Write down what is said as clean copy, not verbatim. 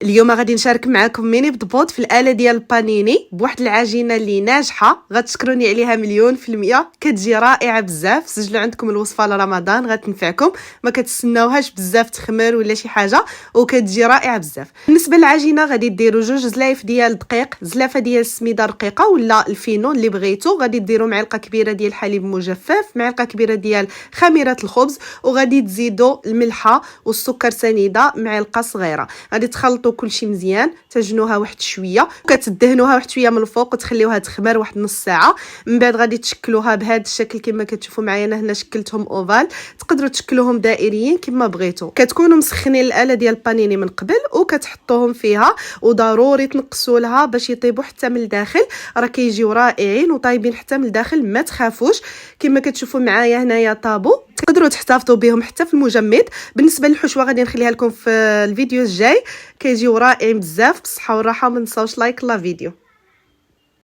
اليوم غادي نشارك معكم ميني بضبوط في الاله ديال البانيني بواحد العجينه اللي ناجحه، غتشكروني عليها مليون في المية. كتجي رائعه بزاف. سجلوا عندكم الوصفه لرمضان غتنفعكم، ما كتستناوهاش بزاف تخمر ولا شي حاجه، وكتجي رائعه بزاف. بالنسبه للعجينه غادي ديروا 2 زلايف ديال الدقيق، زلافه ديال السميده رقيقه ولا الفينون اللي بغيتو. غادي ديروا معلقه كبيره ديال الحليب مجفف، معلقه كبيره ديال خميره الخبز، وغادي تزيدوا الملحه والسكر سنيده معلقه صغيره. غادي تخلطوا كلشي مزيان، تجنوها واحد شويه وكتدهنوها واحد شويه من الفوق وتخليوها تخمر واحد نص ساعه. من بعد غادي تشكلوها بهذا الشكل كما كتشوفوا معايا. انا هنا شكلتهم اوفال، تقدروا تشكلوهم دائريين كما بغيتوا. كتكونوا مسخنين الاله ديال البانيني من قبل وكتحطوهم فيها، وضروري تنقصوا لها باش يطيبوا حتى من الداخل. راه كيجيو رائعين وطايبين حتى من الداخل، ما تخافوش. كما كتشوفوا معايا هنايا طابو، تقدروا تحتفظوا بهم حتى في المجمد. بالنسبه للحشوه غادي نخليها لكم في الفيديو الجاي، كيجيو رائعين بزاف. بالصحه والراحه، ما تنساوش لايك لا فيديو.